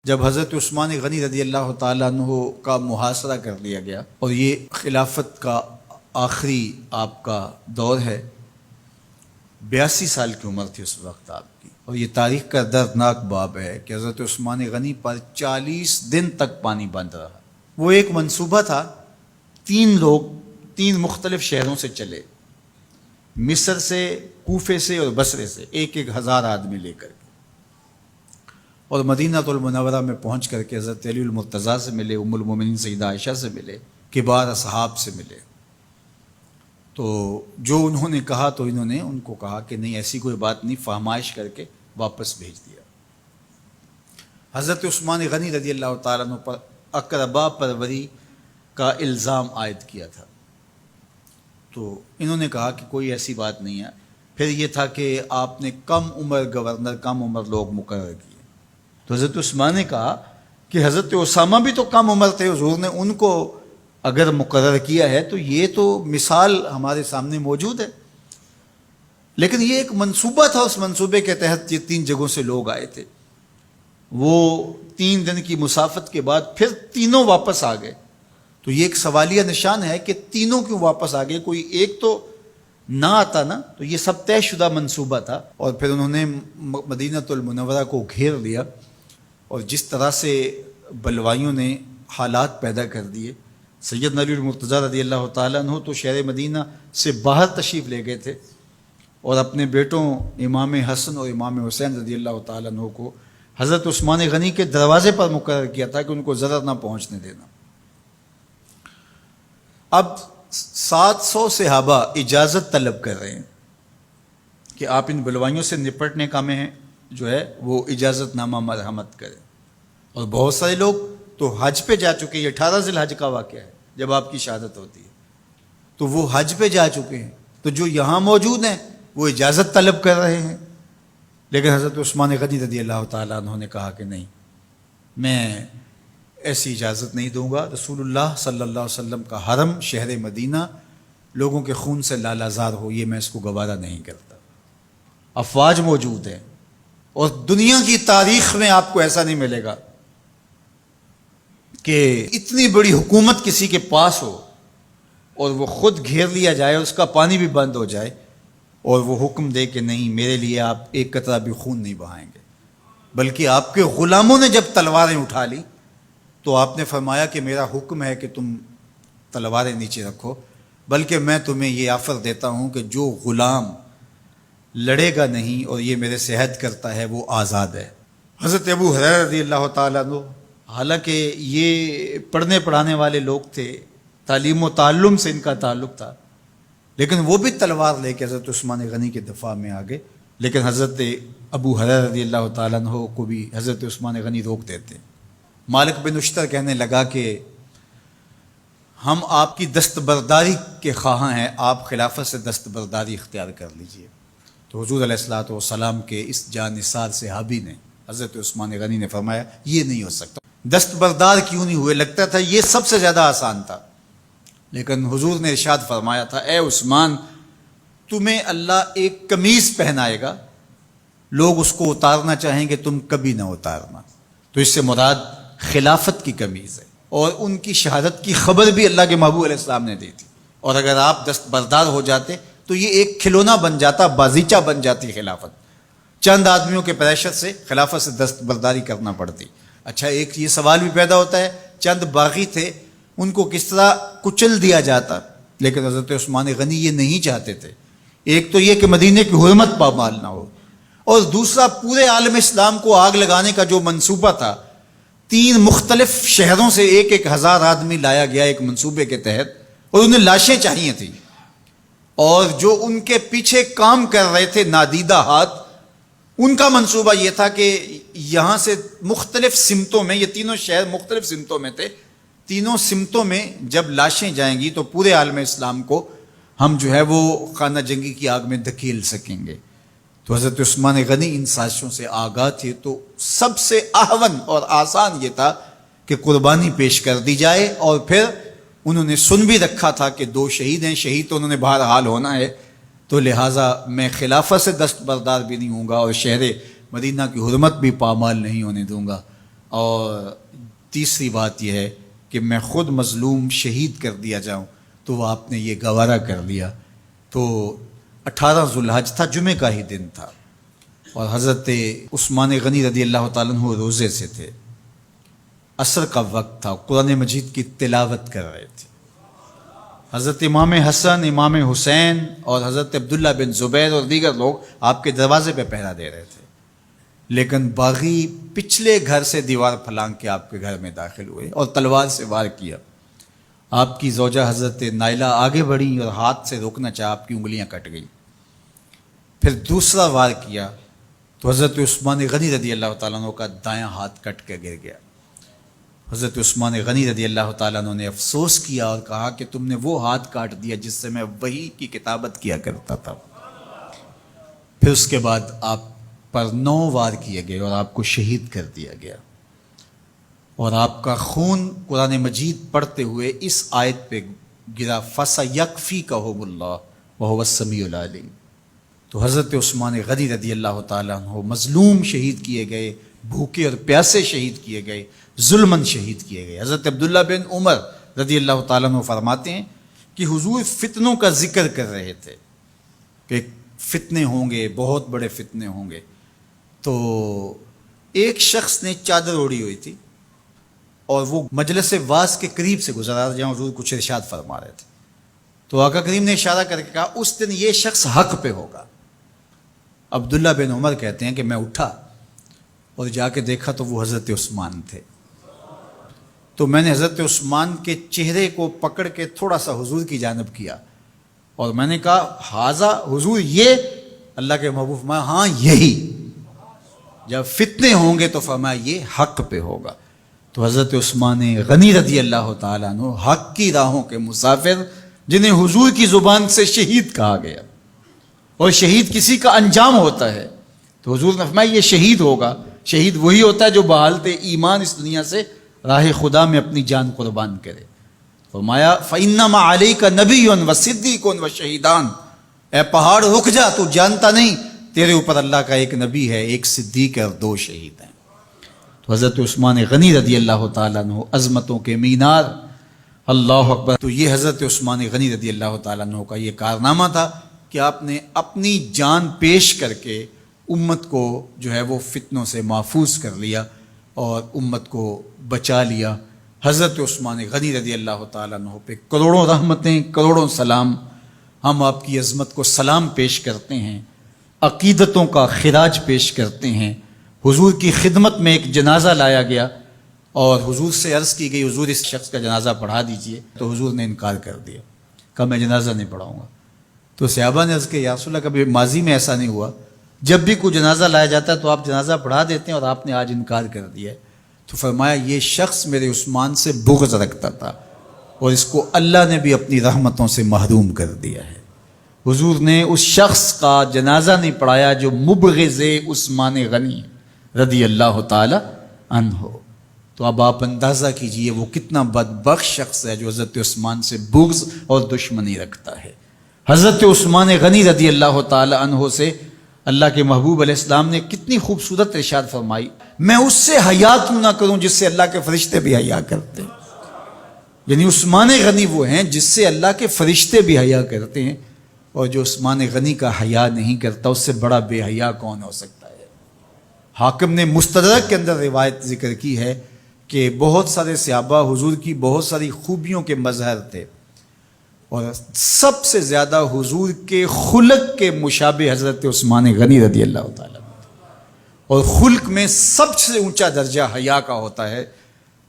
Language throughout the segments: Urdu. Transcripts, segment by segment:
جب حضرت عثمان غنی رضی اللہ تعالیٰ عنہ کا محاصرہ کر لیا گیا اور یہ خلافت کا آخری آپ کا دور ہے، 82 سال کی عمر تھی اس وقت آپ کی، اور یہ تاریخ کا دردناک باب ہے کہ حضرت عثمان غنی پر 40 دن تک پانی بند رہا۔ وہ ایک منصوبہ تھا، 3 لوگ 3 مختلف شہروں سے چلے، مصر سے، کوفے سے اور بصرے سے، 1000 آدمی لے کر کے، اور مدینہ المنورہ میں پہنچ کر کے حضرت علی المرتضیٰ سے ملے، ام المومنین سیدہ عائشہ سے ملے، کبار اصحاب سے ملے۔ تو جو انہوں نے کہا تو انہوں نے ان کو کہا کہ نہیں، ایسی کوئی بات نہیں، فہمائش کر کے واپس بھیج دیا۔ حضرت عثمان غنی رضی اللہ تعالیٰ عنہ پر اقربا پروری کا الزام عائد کیا تھا، تو انہوں نے کہا کہ کوئی ایسی بات نہیں ہے۔ پھر یہ تھا کہ آپ نے کم عمر گورنر، کم عمر لوگ مقرر کیے، تو حضرت عثمان نے کہا کہ حضرت اسامہ بھی تو کم عمر تھے، حضور نے ان کو اگر مقرر کیا ہے تو یہ تو مثال ہمارے سامنے موجود ہے، لیکن یہ ایک منصوبہ تھا، اس منصوبے کے تحت یہ 3 جگہوں سے لوگ آئے تھے۔ وہ 3 دن کی مسافت کے بعد پھر تینوں واپس آ گئے، تو یہ ایک سوالیہ نشان ہے کہ تینوں کیوں واپس آ گئے، کوئی ایک تو نہ آتا نا، تو یہ سب طے شدہ منصوبہ تھا۔ اور پھر انہوں نے مدینہ المنورہ کو گھیر لیا، اور جس طرح سے بلوائیوں نے حالات پیدا کر دیے، سیدنا علی المرتضیٰ رضی اللہ تعالیٰ عنہ تو شہر مدینہ سے باہر تشریف لے گئے تھے، اور اپنے بیٹوں امام حسن اور امام حسین رضی اللہ تعالیٰ عنہ کو حضرت عثمان غنی کے دروازے پر مقرر کیا تھا کہ ان کو ضرر نہ پہنچنے دینا۔ اب 700 صحابہ اجازت طلب کر رہے ہیں کہ آپ ان بلوائیوں سے نپٹنے کا میں جو ہے وہ اجازت نامہ مرحمت کریں، اور بہت سارے لوگ تو حج پہ جا چکے ہیں۔ 18 ذی الحج کا واقعہ ہے جب آپ کی شہادت ہوتی ہے، تو وہ حج پہ جا چکے ہیں، تو جو یہاں موجود ہیں وہ اجازت طلب کر رہے ہیں، لیکن حضرت عثمان غنی رضی اللہ تعالیٰ عنہ نے کہا کہ نہیں، میں ایسی اجازت نہیں دوں گا۔ رسول اللہ صلی اللہ علیہ وسلم کا حرم شہر مدینہ لوگوں کے خون سے لالازار ہو، یہ میں اس کو گوارا نہیں کرتا۔ افواج موجود ہیں، اور دنیا کی تاریخ میں آپ کو ایسا نہیں ملے گا کہ اتنی بڑی حکومت کسی کے پاس ہو اور وہ خود گھیر لیا جائے، اس کا پانی بھی بند ہو جائے، اور وہ حکم دے کہ نہیں، میرے لیے آپ ایک قطرہ بھی خون نہیں بہائیں گے۔ بلکہ آپ کے غلاموں نے جب تلواریں اٹھا لی تو آپ نے فرمایا کہ میرا حکم ہے کہ تم تلواریں نیچے رکھو، بلکہ میں تمہیں یہ آفر دیتا ہوں کہ جو غلام لڑے گا نہیں اور یہ میرے سے عہد کرتا ہے وہ آزاد ہے۔ حضرت ابو ہریرہ رضی اللہ تعالیٰ عنہ، حالانکہ یہ پڑھنے پڑھانے والے لوگ تھے، تعلیم و تعلم سے ان کا تعلق تھا، لیکن وہ بھی تلوار لے کے حضرت عثمان غنی کے دفاع میں آ گئے، لیکن حضرت ابو ہریرہ رضی اللہ تعالیٰ عنہ کو بھی حضرت عثمان غنی روک دیتے۔ مالک بن اشتر کہنے لگا کہ ہم آپ کی دستبرداری کے خواہاں ہیں، آپ خلافت سے دستبرداری اختیار کر لیجئے۔ تو حضور علیہ الصلوۃ والسلام کے اس جانثار صحابی نے، حضرت عثمان غنی نے فرمایا یہ نہیں ہو سکتا۔ دستبردار کیوں نہیں ہوئے؟ لگتا تھا یہ سب سے زیادہ آسان تھا، لیکن حضور نے ارشاد فرمایا تھا، اے عثمان، تمہیں اللہ ایک قمیض پہنائے گا، لوگ اس کو اتارنا چاہیں گے، تم کبھی نہ اتارنا۔ تو اس سے مراد خلافت کی قمیض ہے، اور ان کی شہادت کی خبر بھی اللہ کے محبوب علیہ السلام نے دی تھی، اور اگر آپ دستبردار ہو جاتے تو یہ ایک کھلونا بن جاتا، بازیچہ بن جاتی خلافت۔ چند آدمیوں کے پریشر سے خلافت سے دستبرداری کرنا پڑتی۔ اچھا، ایک یہ سوال بھی پیدا ہوتا ہے، چند باغی تھے، ان کو کس طرح کچل دیا جاتا؟ لیکن حضرت عثمان غنی یہ نہیں چاہتے تھے۔ ایک تو یہ کہ مدینے کی حرمت پامال نہ ہو، اور دوسرا پورے عالم اسلام کو آگ لگانے کا جو منصوبہ تھا، 3 مختلف شہروں سے 1000 آدمی لایا گیا ایک منصوبے کے تحت، اور انہیں لاشیں چاہیے تھیں، اور جو ان کے پیچھے کام کر رہے تھے نادیدہ ہاتھ، ان کا منصوبہ یہ تھا کہ یہاں سے مختلف سمتوں میں، یہ تینوں شہر مختلف سمتوں میں تھے، تینوں سمتوں میں جب لاشیں جائیں گی تو پورے عالم اسلام کو ہم جو ہے وہ خانہ جنگی کی آگ میں دھکیل سکیں گے۔ تو حضرت عثمان غنی ان سازشوں سے آگاہ تھے، تو سب سے اہون اور آسان یہ تھا کہ قربانی پیش کر دی جائے، اور پھر انہوں نے سن بھی رکھا تھا کہ 2 شہید ہیں، شہید تو انہوں نے بہرحال ہونا ہے، تو لہٰذا میں خلافت سے دستبردار بھی نہیں ہوں گا، اور شہر مدینہ کی حرمت بھی پامال نہیں ہونے دوں گا۔ اور تیسری بات یہ ہے کہ میں خود مظلوم شہید کر دیا جاؤں، تو وہ آپ نے یہ گوارا کر لیا۔ تو 18 ذوالحج تھا، جمعے کا ہی دن تھا، اور حضرت عثمان غنی رضی اللہ تعالیٰ عنہ روزے سے تھے، عصر کا وقت تھا، قرآن مجید کی تلاوت کر رہے تھے۔ حضرت امام حسن، امام حسین اور حضرت عبداللہ بن زبیر اور دیگر لوگ آپ کے دروازے پہ پہرا دے رہے تھے، لیکن باغی پچھلے گھر سے دیوار پھلانگ کے آپ کے گھر میں داخل ہوئے اور تلوار سے وار کیا۔ آپ کی زوجہ حضرت نائلہ آگے بڑھی اور ہاتھ سے روکنا چاہا، آپ کی انگلیاں کٹ گئیں۔ پھر دوسرا وار کیا تو حضرت عثمان غنی رضی اللہ تعالیٰ عنہ کا دایاں ہاتھ کٹ کے گر گیا۔ حضرت عثمان غنی رضی اللہ تعالیٰ عنہ نے افسوس کیا اور کہا کہ تم نے وہ ہاتھ کاٹ دیا جس سے میں وحی کی کتابت کیا کرتا تھا۔ پھر اس کے بعد آپ پر 9 وار کیے گئے اور آپ کو شہید کر دیا گیا، اور آپ کا خون قرآن مجید پڑھتے ہوئے اس آیت پہ گرا، فَسَيَكْفِيكَهُمُ اللَّهُ وَهُوَ السَّمِيعُ الْعَلِيمُ۔ تو حضرت عثمان غنی رضی اللہ تعالیٰ عنہ مظلوم شہید کیے گئے، بھوکے اور پیاسے شہید کیے گئے، ظلماً شہید کیے گئے۔ حضرت عبداللہ بن عمر رضی اللہ تعالیٰ عنہ فرماتے ہیں کہ حضور فتنوں کا ذکر کر رہے تھے کہ فتنے ہوں گے، بہت بڑے فتنے ہوں گے۔ تو ایک شخص نے چادر اوڑھی ہوئی تھی اور وہ مجلس واعظ کے قریب سے گزرا جہاں حضور کچھ ارشاد فرما رہے تھے، تو آقا کریم نے اشارہ کر کے کہا اس دن یہ شخص حق پہ ہوگا۔ عبداللہ بن عمر کہتے ہیں کہ میں اٹھا اور جا کے دیکھا تو وہ حضرت عثمان تھے۔ تو میں نے حضرت عثمان کے چہرے کو پکڑ کے تھوڑا سا حضور کی جانب کیا اور میں نے کہا حاذا، حضور یہ؟ اللہ کے محبوب فرمایا ہاں یہی، جب فتنے ہوں گے تو فرمایا یہ حق پہ ہوگا۔ تو حضرت عثمان غنی رضی اللہ تعالیٰ عنہ حق کی راہوں کے مسافر، جنہیں حضور کی زبان سے شہید کہا گیا، اور شہید کسی کا انجام ہوتا ہے، تو حضور نے فرمایا یہ شہید ہوگا۔ شہید وہی ہوتا ہے جو بحالت ایمان اس دنیا سے راہ خدا میں اپنی جان قربان کرے۔ فرمایا فَإِنَّمَا عَلَيْكَ نَبِيٌّ وَصِدِّيقٌ وَشَهِيدَانِ، اے پہاڑ رک جا، تو جانتا نہیں تیرے اوپر اللہ کا ایک نبی ہے، ایک صدیق ہے اور 2 شہید ہیں۔ تو حضرت عثمان غنی رضی اللہ تعالیٰ عنہ عظمتوں کے مینار، اللہ اکبر۔ تو یہ حضرت عثمان غنی رضی اللہ تعالیٰ عنہ کا یہ کارنامہ تھا کہ آپ نے اپنی جان پیش کر کے امت کو جو ہے وہ فتنوں سے محفوظ کر لیا اور امت کو بچا لیا۔ حضرت عثمان غنی رضی اللہ تعالیٰ عنہ پہ کروڑوں رحمتیں، کروڑوں سلام۔ ہم آپ کی عظمت کو سلام پیش کرتے ہیں، عقیدتوں کا خراج پیش کرتے ہیں۔ حضور کی خدمت میں ایک جنازہ لایا گیا اور حضور سے عرض کی گئی حضور اس شخص کا جنازہ پڑھا دیجئے، تو حضور نے انکار کر دیا، کہا میں جنازہ نہیں پڑھاؤں گا۔ تو صحابہ نے عرض کیا یا رسول اللہ کبھی ماضی میں ایسا نہیں ہوا، جب بھی کوئی جنازہ لایا جاتا ہے تو آپ جنازہ پڑھا دیتے ہیں اور آپ نے آج انکار کر دیا ہے؟ تو فرمایا یہ شخص میرے عثمان سے بغض رکھتا تھا اور اس کو اللہ نے بھی اپنی رحمتوں سے محروم کر دیا ہے۔ حضور نے اس شخص کا جنازہ نہیں پڑھایا جو مبغض عثمان غنی رضی اللہ تعالی عنہ۔ تو اب آپ اندازہ کیجئے وہ کتنا بدبخت شخص ہے جو حضرت عثمان سے بغض اور دشمنی رکھتا ہے۔ حضرت عثمان غنی رضی اللہ تعالی عنہ سے اللہ کے محبوب علیہ السلام نے کتنی خوبصورت ارشاد فرمائی، میں اس سے حیا کیوں نہ کروں جس سے اللہ کے فرشتے بھی حیا کرتے ہیں۔ یعنی عثمان غنی وہ ہیں جس سے اللہ کے فرشتے بھی حیا کرتے ہیں، اور جو عثمان غنی کا حیا نہیں کرتا اس سے بڑا بے حیا کون ہو سکتا ہے۔ حاکم نے مستدرک کے اندر روایت ذکر کی ہے کہ بہت سارے صحابہ حضور کی بہت ساری خوبیوں کے مظہر تھے، اور سب سے زیادہ حضور کے خلق کے مشابہ حضرت عثمان غنی رضی اللہ تعالیٰ، اور خلق میں سب سے اونچا درجہ حیا کا ہوتا ہے۔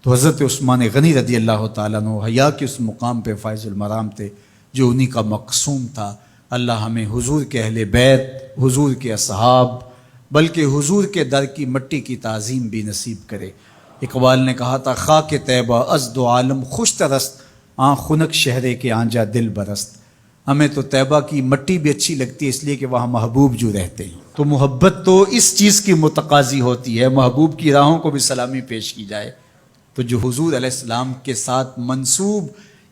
تو حضرت عثمان غنی رضی اللہ تعالیٰ عنہ حیا کے اس مقام پہ فائز المرام تھے جو انہی کا مقصوم تھا۔ اللہ ہمیں حضور کے اہل بیت، حضور کے اصحاب، بلکہ حضور کے در کی مٹی کی تعظیم بھی نصیب کرے۔ اقبال نے کہا تھا خاک طیبہ از دو عالم خوش ترست، آن خنک شہرے کے آنجا دل برست۔ ہمیں تو طیبہ کی مٹی بھی اچھی لگتی ہے اس لیے کہ وہاں محبوب جو رہتے ہیں۔ تو محبت تو اس چیز کی متقاضی ہوتی ہے، محبوب کی راہوں کو بھی سلامی پیش کی جائے۔ تو جو حضور علیہ السلام کے ساتھ منسوب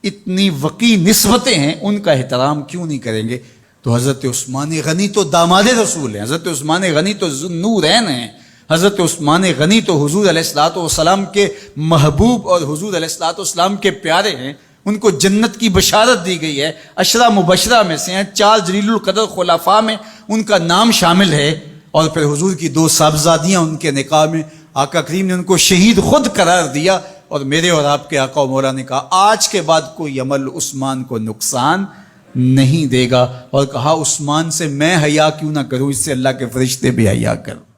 اتنی وقی نسبتیں ہیں ان کا احترام کیوں نہیں کریں گے؟ تو حضرت عثمان غنی تو داماد رسول ہیں، حضرت عثمان غنی تو ذو النورین ہیں، حضرت عثمان غنی تو حضور علیہ الصلوۃ والسلام کے محبوب اور حضور علیہ الصلوۃ والسلام کے پیارے ہیں، ان کو جنت کی بشارت دی گئی ہے، عشرہ مبشرہ میں سے ہیں، 4 جلیل القدر خلفاء میں ان کا نام شامل ہے، اور پھر حضور کی 2 صاحبزادیاں ان کے نکاح میں آقا کریم نے ان کو شہید خود قرار دیا، اور میرے اور آپ کے آقا و مولا نے کہا آج کے بعد کوئی عمل عثمان کو نقصان نہیں دے گا، اور کہا عثمان سے میں حیا کیوں نہ کروں، اس سے اللہ کے فرشتے بھی حیا کریں۔